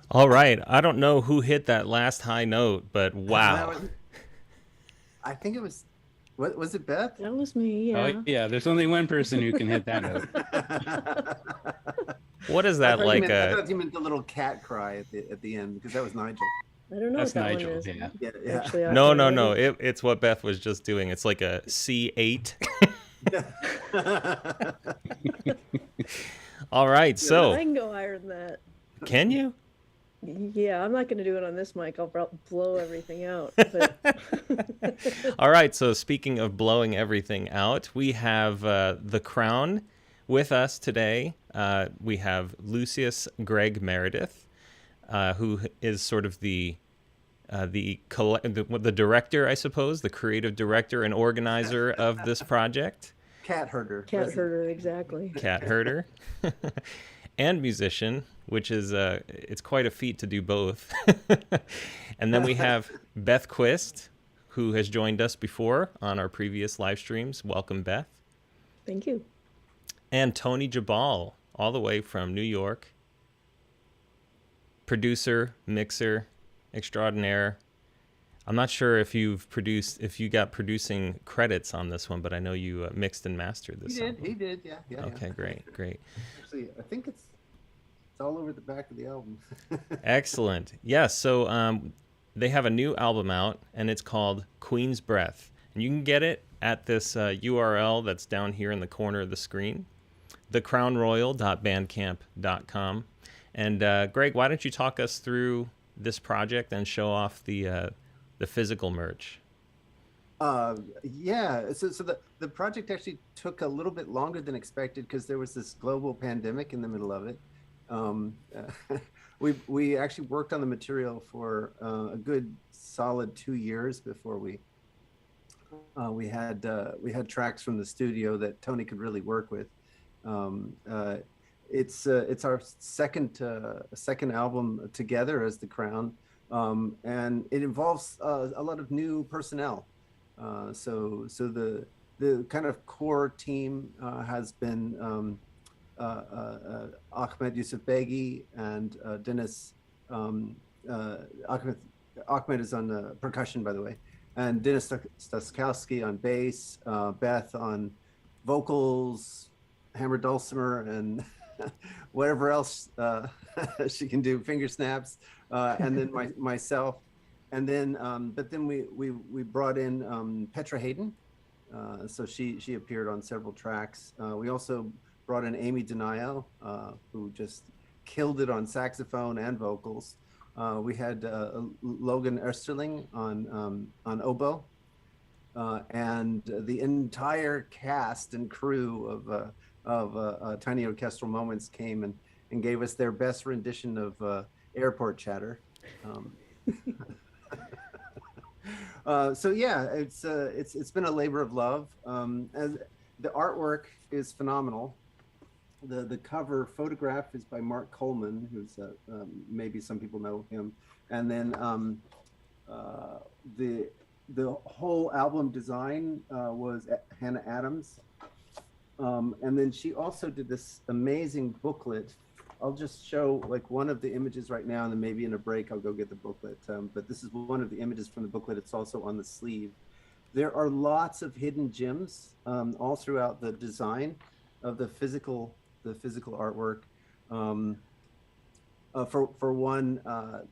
All right. I don't know who hit that last high note, but That wow. was, I think it was, what was it, Beth? That was me, Oh yeah. yeah, there's only one person who can hit that note. What is I that thought you like meant I a thought you meant the little cat cry at the end because that was Nigel. I don't know what That's that one Nigel. is. Yeah. Yeah, yeah. Actually, No, no, no. already. It's what Beth was just doing. It's like a C8. Yeah. All right. Yeah, I So, can go higher than that. can you? Yeah, I'm not going to do it on this mic. I'll blow everything out. But All right. So, speaking of blowing everything out, we have the crown with us today. We have Lucius Greg Meredith, who is sort of the director, I suppose, the creative director and organizer of this project, cat herder. cat herder, exactly. cat herder, and musician, which is it's quite a feat to do both. And then we have Beth Quist, who has joined us before on our previous live streams. Welcome, Beth. Thank you. And Tony Geballe, all the way from New York, producer, mixer, extraordinaire. I'm not sure if you got producing credits on this one, but I know you mixed and mastered this. He did, yeah, yeah. Okay, yeah. great. Actually, I think it's all over the back of the album. Excellent. Yeah, so they have a new album out, and it's called Queen's Breath. And you can get it at this URL that's down here in the corner of the screen, thecrownroyal.bandcamp.com. And Greg, why don't you talk us through this project and show off the physical merch? Yeah, so the project actually took a little bit longer than expected because there was this global pandemic in the middle of it. We actually worked on the material for a good solid 2 years before we had tracks from the studio that Tony could really work with. It's our second album together as the Crown, and it involves a lot of new personnel. So the kind of core team has been Ahmad Yousefbeigi and Dennis. Ahmed is on percussion, by the way, and Dennis Staskowski on bass, Beth on vocals, hammer dulcimer, and whatever else she can do, finger snaps, and then myself. And then, but then we brought in Petra Haden, so she appeared on several tracks. We also brought in Amy Denio, who just killed it on saxophone and vocals. We had Logan Esterling on oboe, and the entire cast and crew of Tiny Orchestral Moments came and gave us their best rendition of Airport Chatter. So yeah, it's been a labor of love. As the artwork is phenomenal. The cover photograph is by Mark Colman, who's maybe some people know him, and then the whole album design was Hannah Adams, and then she also did this amazing booklet. I'll just show like one of the images right now, and then maybe in a break I'll go get the booklet. But this is one of the images from the booklet. It's also on the sleeve. There are lots of hidden gems all throughout the design of the physical artwork. For one,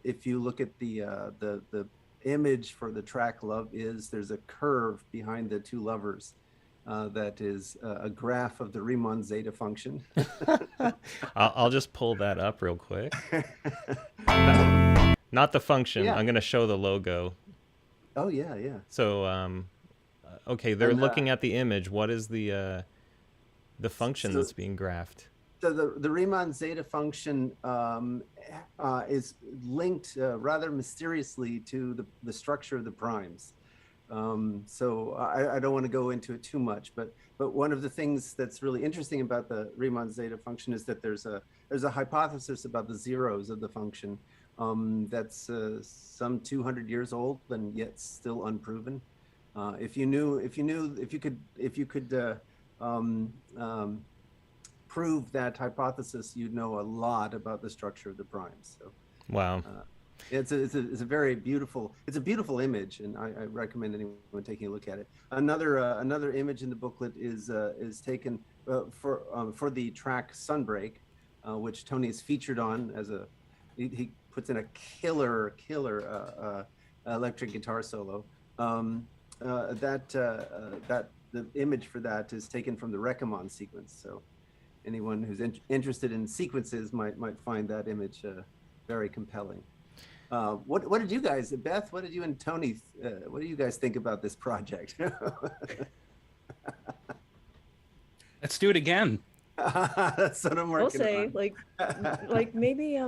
if you look at the image for the track "Love Is," there's a curve behind the two lovers. That is a graph of the Riemann zeta function. I'll just pull that up real quick. Not the function. Yeah. I'm going to show the logo. Oh yeah, yeah. So, okay, they're looking at the image. What is the function that's being graphed? So the Riemann zeta function is linked rather mysteriously to the structure of the primes. So I don't want to go into it too much, but one of the things that's really interesting about the Riemann zeta function is that there's a hypothesis about the zeros of the function that's some 200 years old and yet still unproven. If you could prove that hypothesis, you'd know a lot about the structure of the primes. So Wow. It's a very beautiful, it's a beautiful image, and I recommend anyone taking a look at it. Another image in the booklet is taken for the track Sunbreak, which Tony is featured on as he puts in a killer electric guitar solo. The image for that is taken from the Recamon sequence. So anyone who's interested in sequences might find that image very compelling. What did you guys, Beth? What did you and Tony? What do you guys think about this project? Let's do it again. That's what I'm working I'll say, on. like maybe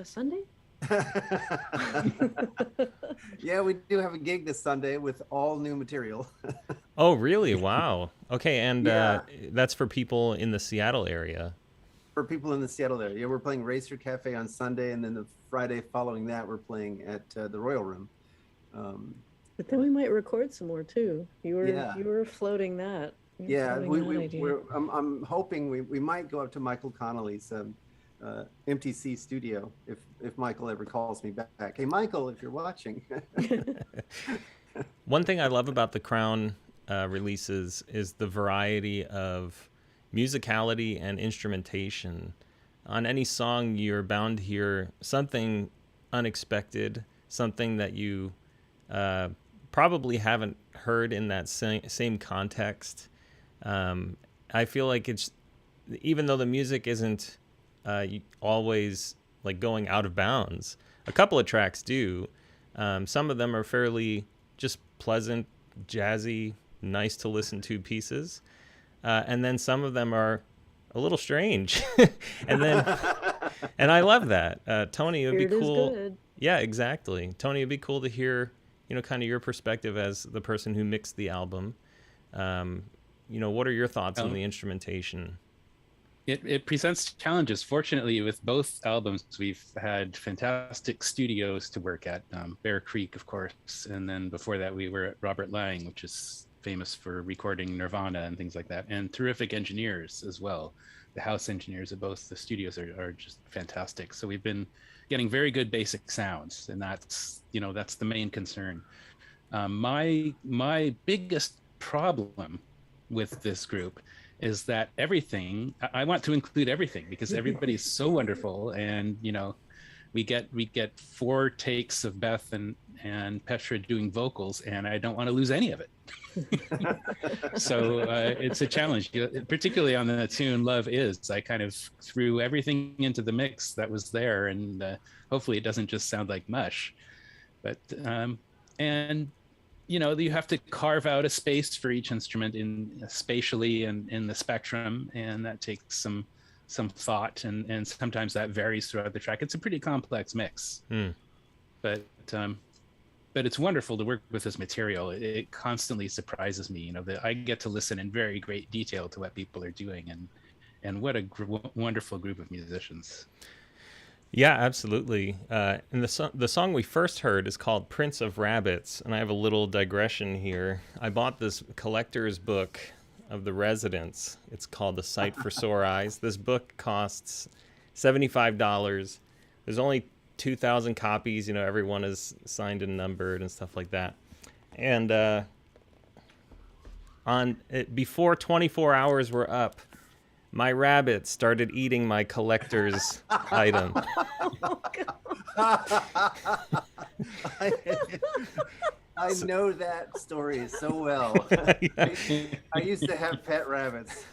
Sunday. Yeah, we do have a gig this Sunday with all new material. Oh, really? Wow. Okay, and Yeah. that's for people in the Seattle area. For people in the Seattle area. Yeah, we're playing Racer Cafe on Sunday, and then the Friday following that, we're playing at the Royal Room. But then we might record some more too. You Yeah. were floating that. Yeah, idea. I'm hoping we might go up to Michael Connolly's MTC studio if Michael ever calls me back. Hey, Michael, if you're watching. One thing I love about the Crown releases is the variety of musicality and instrumentation. On any song, you're bound to hear something unexpected, something that you probably haven't heard in that same context. I feel like it's, even though the music isn't always like going out of bounds, a couple of tracks do. Some of them are fairly just pleasant, jazzy, nice to listen to pieces. And then some of them are a little strange. and I love that. Tony, it would be cool. Good. Yeah, exactly. Tony, it'd be cool to hear, kind of your perspective as the person who mixed the album. What are your thoughts on the instrumentation? It presents challenges. Fortunately, with both albums, we've had fantastic studios to work at. Bear Creek, of course, and then before that, we were at Robert Lang, which is famous for recording Nirvana and things like that, and terrific engineers as well. The house engineers at both the studios are just fantastic. So we've been getting very good basic sounds, and that's the main concern. My biggest problem with this group is that I want to include everything because everybody's so wonderful, and we get 4 takes of Beth and Petra doing vocals, and I don't want to lose any of it. So it's a challenge, particularly on the tune Love Is. I kind of threw everything into the mix that was there, and hopefully it doesn't just sound like mush. But you have to carve out a space for each instrument spatially and in the spectrum, and that takes some thought, and sometimes that varies throughout the track. It's a pretty complex mix. But it's wonderful to work with this material. It constantly surprises me, that I get to listen in very great detail to what people are doing, and what a wonderful group of musicians. Yeah, absolutely. And the song we first heard is called Prince of Rabbits, and I have a little digression here. I bought this collector's book of The Residents. It's called The Sight for Sore Eyes. This book costs $75. There's only 2,000 copies. Everyone is signed and numbered and stuff like that. And before 24 hours were up, my rabbit started eating my collector's item. I know that story so well. I used to have pet rabbits.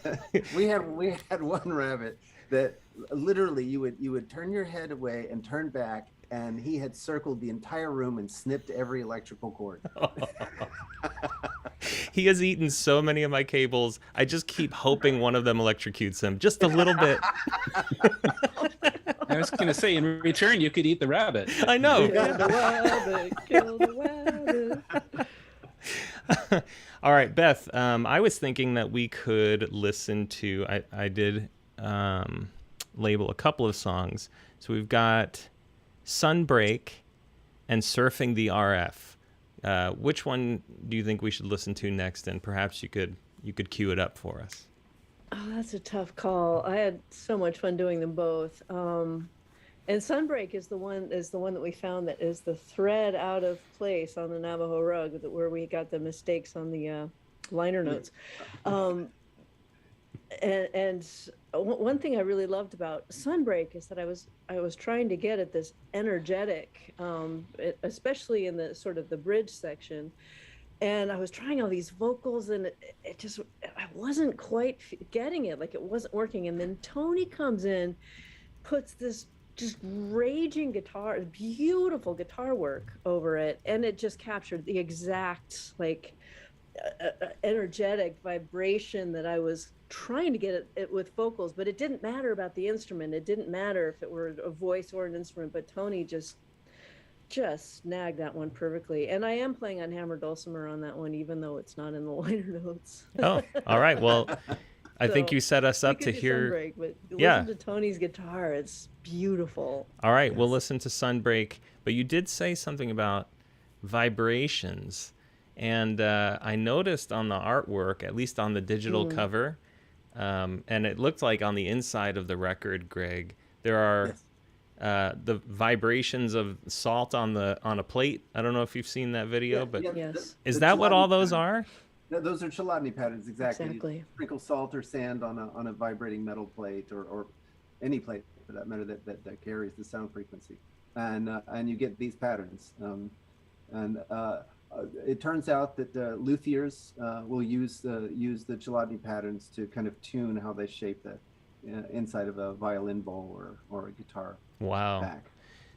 We had one rabbit that literally you would turn your head away and turn back, and he had circled the entire room and snipped every electrical cord. He has eaten so many of my cables. I just keep hoping one of them electrocutes him just a little bit. I was going to say, in return, you could eat the rabbit. I know. Kill the rabbit. All right, Beth, I was thinking that we could listen to, I did label a couple of songs. So we've got Sunbreak and Surfing the RF. Which one do you think we should listen to next? And perhaps you could cue it up for us. Oh, that's a tough call. I had so much fun doing them both. And Sunbreak is the one that we found that is the thread out of place on the Navajo rug, where we got the mistakes on the liner notes. And one thing I really loved about Sunbreak is that I was trying to get at this energetic, especially in the sort of the bridge section, and I was trying all these vocals, and it just, I wasn't quite getting it, like it wasn't working. And then Tony comes in, puts this just raging guitar, beautiful guitar work over it, and it just captured the exact like energetic vibration that I was trying to get it with vocals. But it didn't matter about the instrument. It didn't matter if it were a voice or an instrument, but Tony just snagged that one perfectly. And I am playing on hammer dulcimer on that one, even though it's not in the liner notes. Oh, all right. Well, I think you set us up to hear. Sunbreak, but Yeah. listen to Tony's guitar. It's beautiful. All right, we'll listen to Sunbreak. But you did say something about vibrations. And I noticed on the artwork, at least on the digital cover, and it looked like on the inside of the record, Greg, there are the vibrations of salt on a plate. I don't know if you've seen that video, but Yes. is that what all those are? No, those are Chladni patterns, exactly. Exactly. You sprinkle salt or sand on a vibrating metal plate, or any plate for that matter that carries the sound frequency, and you get these patterns. It turns out that luthiers will use the Chladni patterns to kind of tune how they shape the inside of a violin bowl or a guitar back.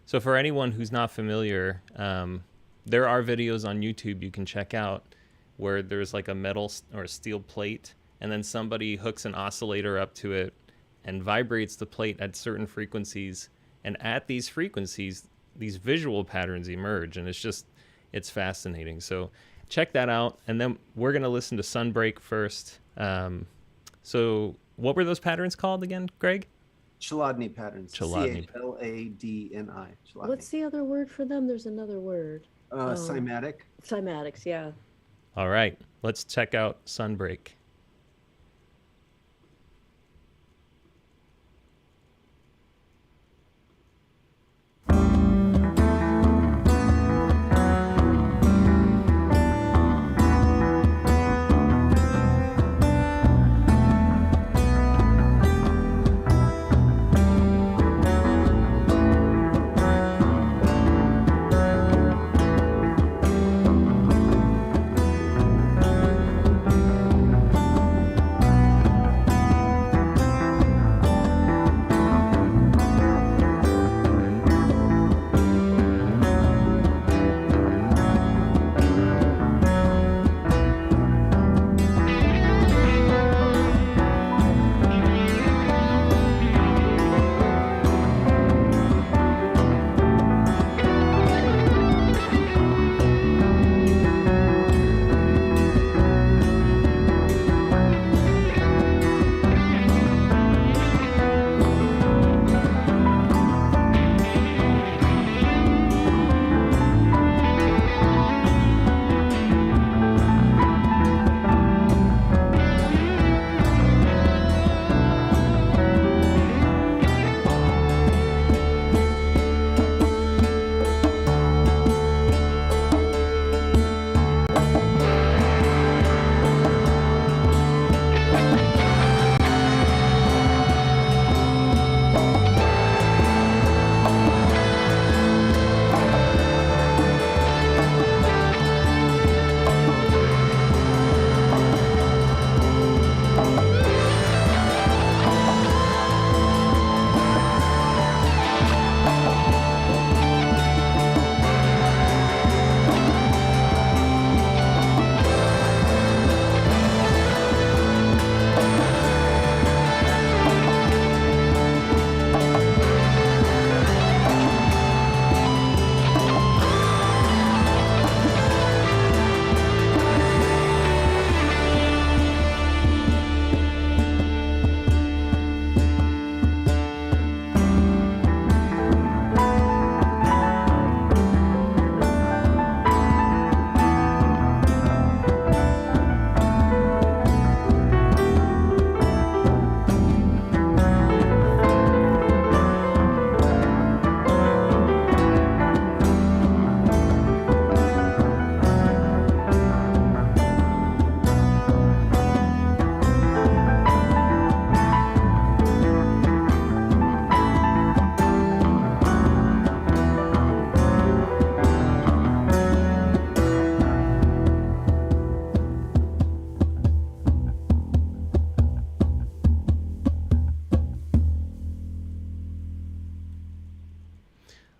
So for anyone who's not familiar, there are videos on YouTube you can check out where there's like a metal or steel plate, and then somebody hooks an oscillator up to it and vibrates the plate at certain frequencies. And at these frequencies, these visual patterns emerge, and it's fascinating. So check that out. And then we're going to listen to Sunbreak first. So what were those patterns called again, Greg? Chladni patterns. Chladni. Chladni. What's the other word for them? There's another word. Cymatic. Cymatics, yeah. All right, let's check out Sunbreak.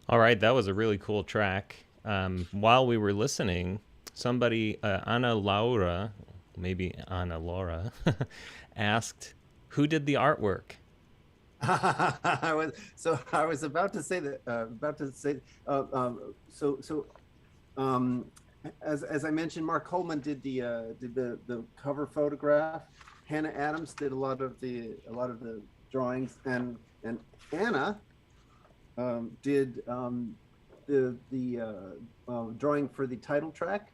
All right, that was a really cool track. While we were listening, somebody, Ana Laura, maybe Ana Laura, asked, "Who did the artwork?" I was about to say that. As I mentioned, Mark Colman did the cover photograph. Hannah Adams did a lot of the drawings, and Anna did the drawing for the title track.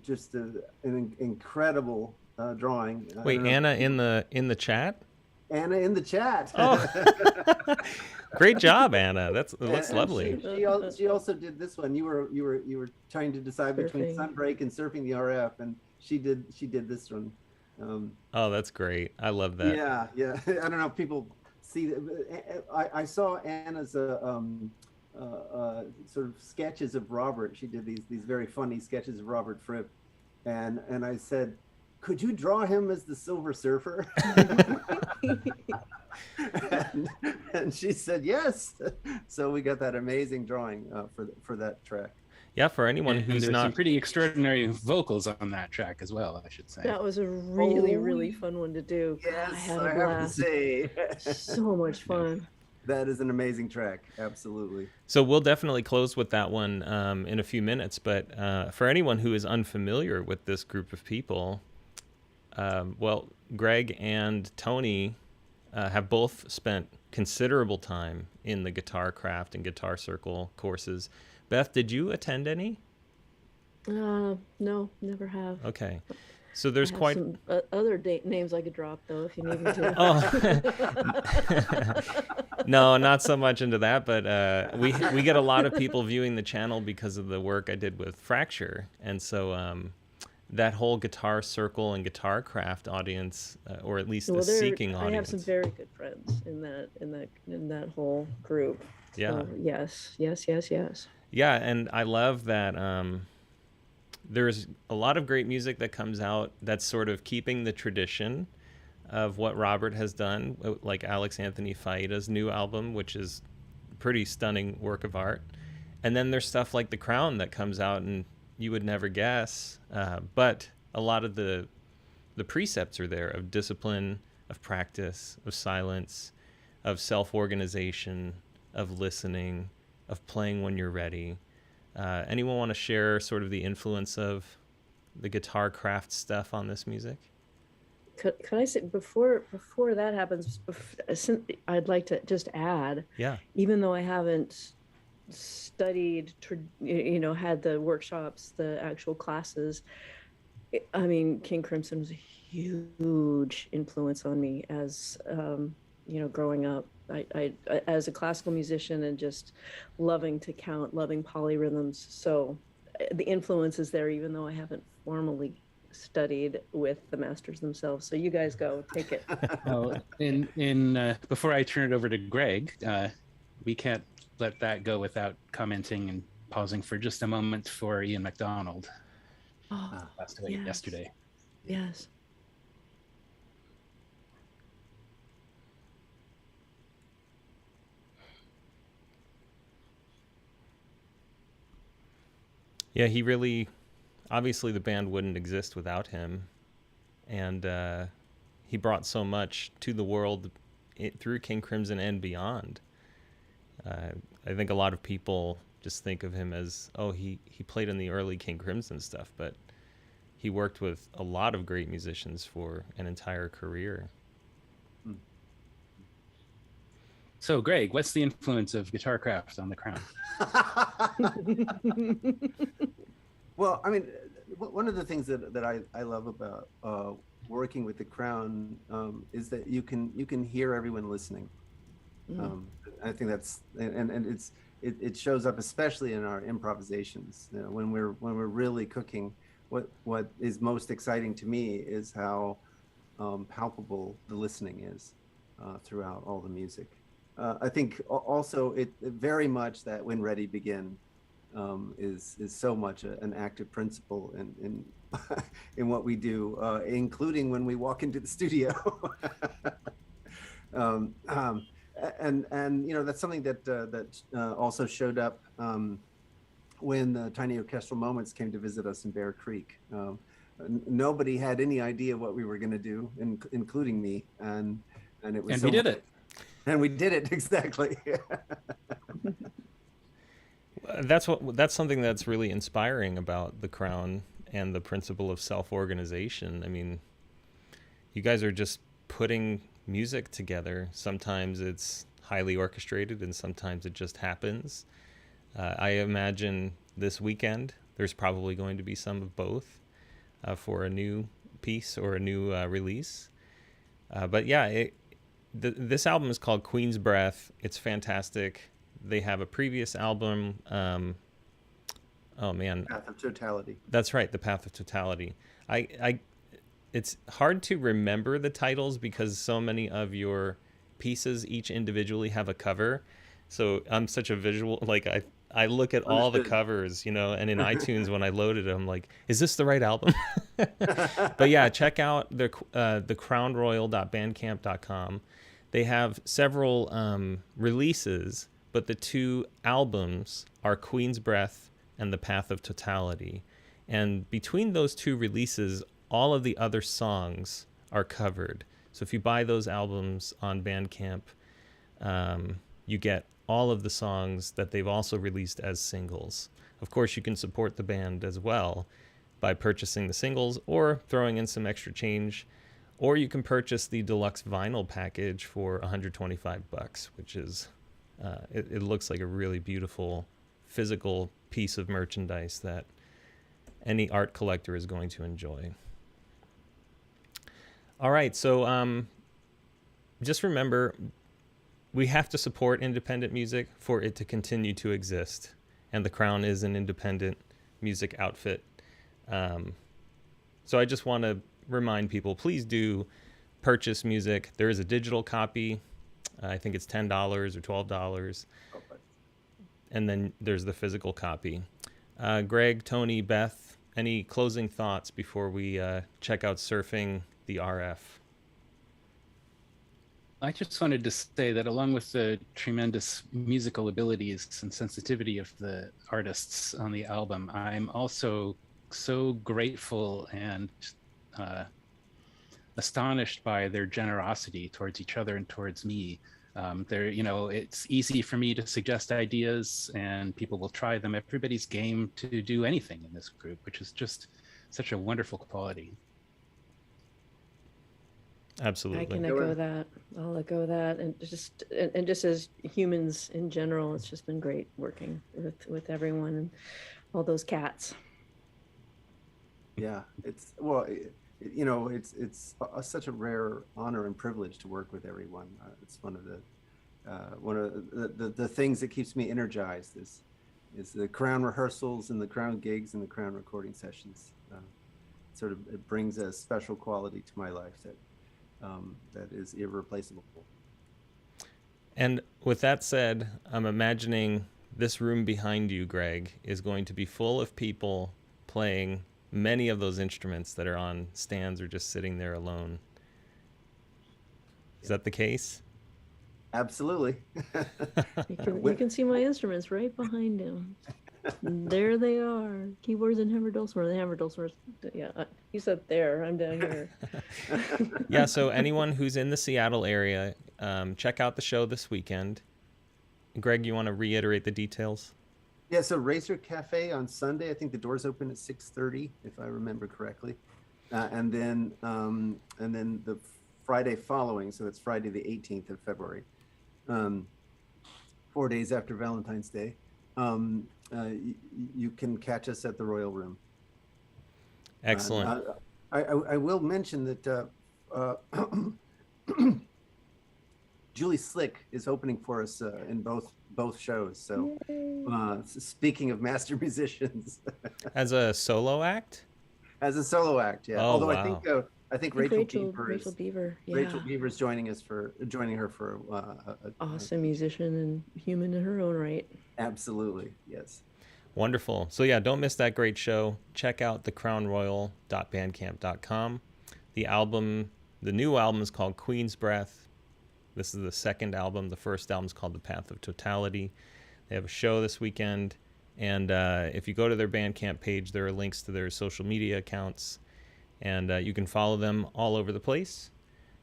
Just an incredible drawing. Wait, Anna in the chat? Anna in the chat. Oh, great job, Anna. That's lovely. She also did this one. You were trying to decide between Sunbreak and Surfing the RF, and she did this one. Oh, that's great. I love that. Yeah. I don't know if people see that. I saw Anna's sort of sketches of Robert. She did these very funny sketches of Robert Fripp, and I said, "Could you draw him as the Silver Surfer?" and she said yes. So we got that amazing drawing for that track. Yeah, for anyone who's not, some pretty extraordinary vocals on that track as well, I should say. That was a really fun one to do. Yes, I have to say. So much fun. That is an amazing track, absolutely. So we'll definitely close with that one in a few minutes. But for anyone who is unfamiliar with this group of people, well, Greg and Tony have both spent considerable time in the guitar craft and guitar circle courses. Beth, did you attend any? No, never have. Okay. So there's quite some other names I could drop though if you need me to. Oh, no, not so much into that. But we get a lot of people viewing the channel because of the work I did with Fracture, and so that whole guitar circle and guitar craft audience, or at least the seeking audience. I have some very good friends in that whole group. Yeah. So, yes. Yeah, and I love that. There's a lot of great music that comes out that's sort of keeping the tradition of what Robert has done, like Alex Anthony Faida's new album, which is a pretty stunning work of art. And then there's stuff like The Crown that comes out and you would never guess. But a lot of the precepts are there of discipline, of practice, of silence, of self-organization, of listening, of playing when you're ready. Anyone want to share sort of the influence of the guitar craft stuff on this music? Could I say before that happens, I'd like to just add, even though I haven't studied, had the workshops, the actual classes, I mean, King Crimson was a huge influence on me as, growing up. I as a classical musician and just loving to count, loving polyrhythms. So the influence is there, even though I haven't formally studied with the masters themselves. So you guys go, take it. Well, before I turn it over to Greg, we can't let that go without commenting and pausing for just a moment for Ian MacDonald. Passed away yesterday. Yes. Yeah, he really, obviously the band wouldn't exist without him. And he brought so much to the world through King Crimson and beyond. I think a lot of people just think of him as, he played in the early King Crimson stuff, but he worked with a lot of great musicians for an entire career. So, Greg, what's the influence of guitar craft on The Crown? Well, I mean, one of the things that I love about working with The Crown is that you can hear everyone listening. I think that's and it shows up especially in our improvisations. When we're really cooking. What is most exciting to me is how palpable the listening is throughout all the music. I think also it very much that When Ready Begin is so much an active principle in in what we do, including when we walk into the studio. And that's something that also showed up when the Tiny Orchestral Moments came to visit us in Bear Creek. Nobody had any idea what we were going to do, including me, and it was. And we did it. And we did it exactly. That's something that's really inspiring about the Crown and the principle of self-organization. I mean, you guys are just putting music together. Sometimes it's highly orchestrated and sometimes it just happens. I imagine this weekend there's probably going to be some of both for a new piece or a new release. But yeah, this album is called Queen's Breath. It's fantastic. They have a previous album. Oh man, Path of Totality. That's right, The Path of Totality. It's hard to remember the titles because so many of your pieces each individually have a cover. So I'm such a visual, like I look at all the covers, and in iTunes when I loaded it, I'm like, is this the right album? But yeah, check out the crownroyal.bandcamp.com. They have several releases, but the two albums are Queen's Breath and The Path of Totality. And between those two releases, all of the other songs are covered. So if you buy those albums on Bandcamp, you get all of the songs that they've also released as singles. Of course, you can support the band as well by purchasing the singles or throwing in some extra change, or you can purchase the deluxe vinyl package for $125, which is it looks like a really beautiful physical piece of merchandise that any art collector is going to enjoy. All right, so just remember, we have to support independent music for it to continue to exist. And the Crown is an independent music outfit. So I just want to remind people, please do purchase music. There is a digital copy. I think it's $10 or $12. And then there's the physical copy. Greg, Tony, Beth, any closing thoughts before we check out Surfing the RF? I just wanted to say that along with the tremendous musical abilities and sensitivity of the artists on the album, I'm also so grateful and astonished by their generosity towards each other and towards me. It's easy for me to suggest ideas and people will try them. Everybody's game to do anything in this group, which is just such a wonderful quality. Absolutely. I can echo that. I'll echo that. And just as humans in general, it's just been great working with everyone and all those cats. Yeah, it's such a rare honor and privilege to work with everyone. It's one of the things that keeps me energized is the Crown rehearsals and the Crown gigs and the Crown recording sessions. It brings a special quality to my life that is irreplaceable. And with that said, I'm imagining this room behind you, Greg, is going to be full of people playing many of those instruments that are on stands or just sitting there alone. Is that the case? Absolutely. You can see my instruments right behind him. There they are. Keyboards and hammer dulcimer. The hammer dulcimer. Yeah, he's up there. I'm down here. Yeah, so anyone who's in the Seattle area, check out the show this weekend. Greg, you want to reiterate the details? Yeah, so Razor Cafe on Sunday. I think the doors open at 6:30, if I remember correctly, and then the Friday following. So it's Friday the 18th of February, 4 days after Valentine's Day. You can catch us at the Royal Room. Excellent. I will mention that Julie Slick is opening for us in both shows. So speaking of master musicians, as a solo act? As a solo act, yeah. Oh, Although wow. I think Rachel Beaver. Yeah. Rachel Beaver's joining her for awesome musician and human in her own right. Absolutely, yes. Wonderful. So yeah, don't miss that great show. Check out thecrownroyal.bandcamp.com. The new album is called Queen's Breath. This is the second album. The first album's called The Path of Totality. They have a show this weekend. And if you go to their Bandcamp page, there are links to their social media accounts. And you can follow them all over the place.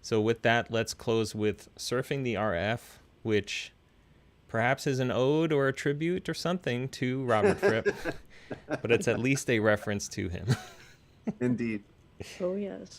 So with that, let's close with Surfing the RF, which perhaps is an ode or a tribute or something to Robert Fripp. But it's at least a reference to him. Indeed. Oh, yes.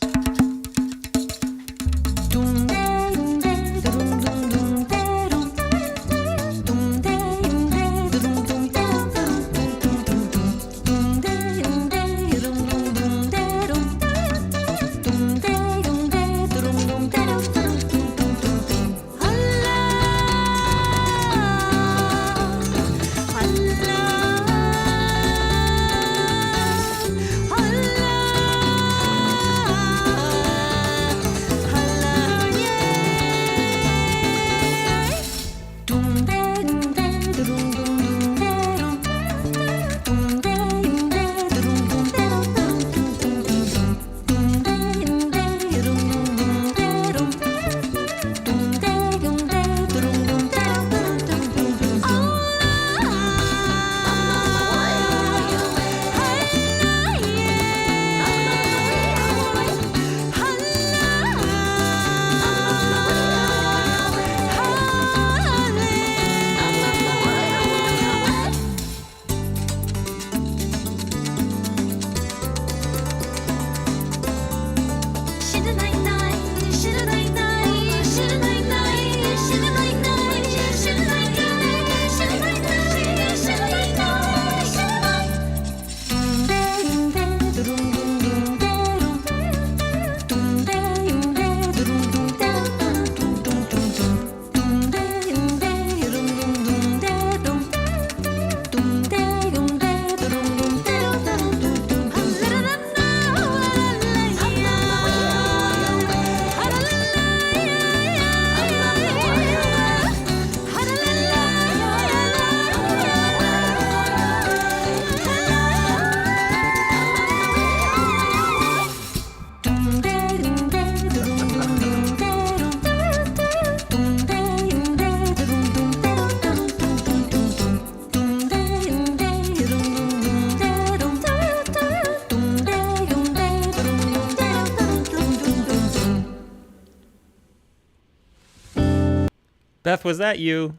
Beth, was that you?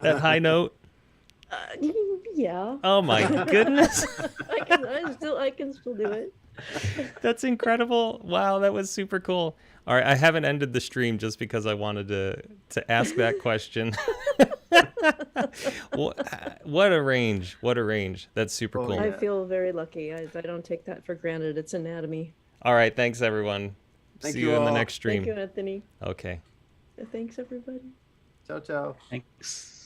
That high note? Yeah. Oh my goodness. I can still do it. That's incredible. Wow, that was super cool. All right, I haven't ended the stream just because I wanted to ask that question. What a range. What a range. That's super cool. I feel very lucky. I don't take that for granted. It's anatomy. All right, thanks everyone. Thank See you you in the all. next stream. Thank you, Anthony. Okay. Thanks, everybody. Ciao, ciao. Thanks.